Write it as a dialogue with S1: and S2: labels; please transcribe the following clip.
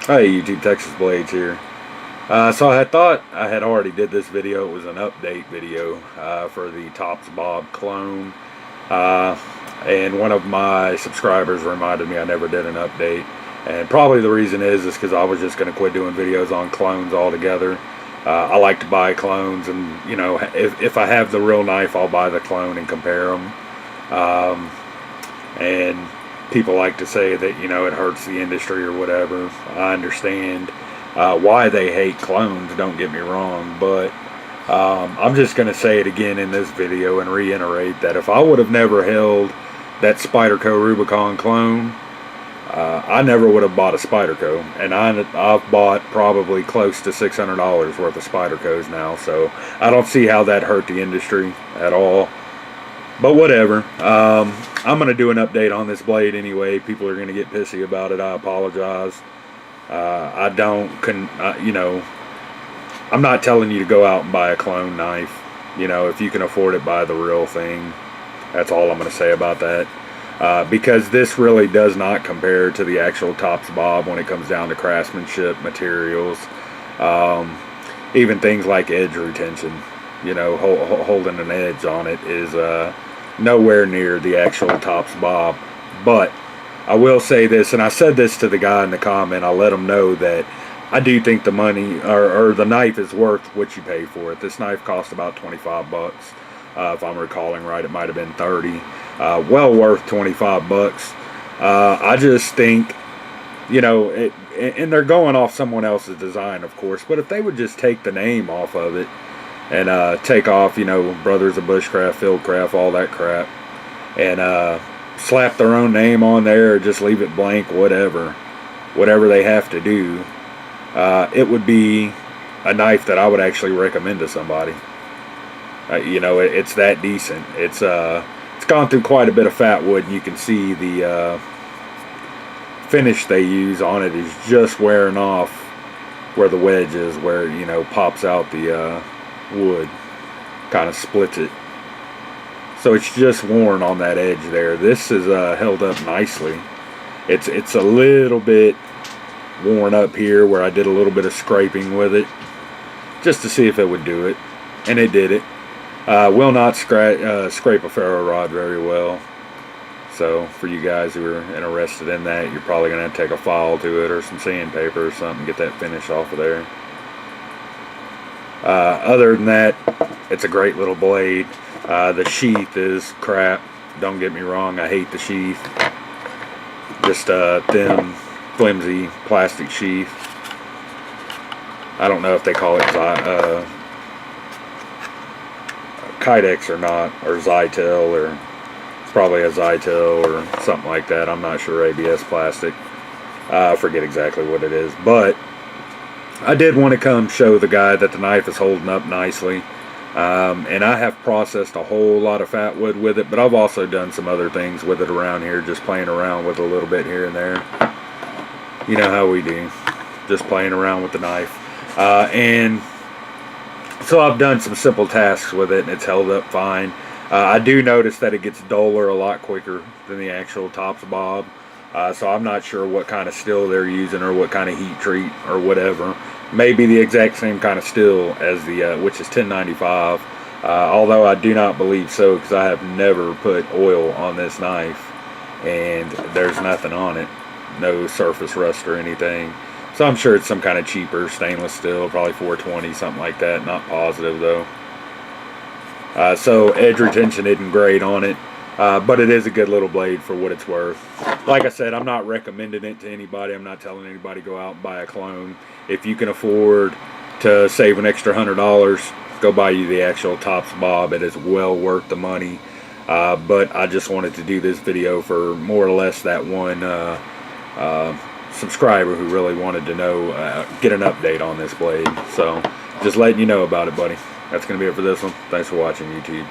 S1: Hey YouTube, Texas Blades here. So I had thought I had already did this video. It was an update video for the Tops Bob clone. And one of my subscribers reminded me I never did an update. And probably the reason is because I was just going to quit doing videos on clones altogether. I like to buy clones, and you know, if I have the real knife, I'll buy the clone and compare them. And people like to say that, you know, it hurts the industry or whatever. I understand why they hate clones, don't get me wrong, but I'm just going to say it again in this video and reiterate that if I would have never held that Spyderco Rubicon clone, I never would have bought a Spyderco, and I've bought probably close to $600 worth of Spydercos now, so I don't see how that hurt the industry at all. But whatever. I'm going to do an update on this blade anyway. People are going to get pissy about it. I apologize. You know, I'm not telling you to go out and buy a clone knife. You know, if you can afford it, buy the real thing. That's all I'm going to say about that. Because this really does not compare to the actual Tops Bob when it comes down to craftsmanship, materials, even things like edge retention. You know, holding an edge on it is nowhere near the actual Tops Bob. But I will say this, and I said this to the guy in the comment, I let him know that I do think the money, or the knife is worth what you pay for it. This knife cost about 25 bucks. If I'm recalling right, it might have been 30. Well worth 25 bucks. I just think, you know, and they're going off someone else's design, of course, but if they would just take the name off of it, and take off, you know, Brothers of Bushcraft, Fieldcraft, all that crap, and slap their own name on there, or just leave it blank, whatever they have to do, it would be a knife that I would actually recommend to somebody. You know, it's that decent. It's gone through quite a bit of fat wood, and you can see the finish they use on it is just wearing off where the wedge is, where, you know, pops out the wood, kind of splits it, so it's just worn on that edge there. This is held up nicely. It's a little bit worn up here where I did a little bit of scraping with it just to see if it would do it, and it did it. Will not scrape a ferro rod very well, so for you guys who are interested in that, you're probably gonna have to take a file to it or some sandpaper or something, get that finish off of there. Other than that, it's a great little blade. The sheath is crap, don't get me wrong, I hate the sheath. Just a thin, flimsy plastic sheath. I don't know if they call it Kydex or not, or Zytel, or probably a Zytel or something like that. I'm not sure. ABS plastic. I forget exactly what it is, but I did want to come show the guy that the knife is holding up nicely. And I have processed a whole lot of fat wood with it, but I've also done some other things with it around here, just playing around with it a little bit here and there. You know how we do, just playing around with the knife. And so I've done some simple tasks with it, and it's held up fine. I do notice that it gets duller a lot quicker than the actual Tops Bob. So I'm not sure what kind of steel they're using, or what kind of heat treat or whatever. Maybe the exact same kind of steel as the which is 1095, although I do not believe so, because I have never put oil on this knife and there's nothing on it, no surface rust or anything. So I'm sure it's some kind of cheaper stainless steel, probably 420, something like that. Not positive though. So edge retention isn't great on it, but it is a good little blade for what it's worth. Like I said, I'm not recommending it to anybody. I'm not telling anybody to go out and buy a clone. If you can afford to save an extra $100, go buy you the actual Tops Bob. It is well worth the money. But I just wanted to do this video for more or less that one subscriber who really wanted to know, get an update on this blade. So just letting you know about it, buddy. That's going to be it for this one. Thanks for watching, YouTube.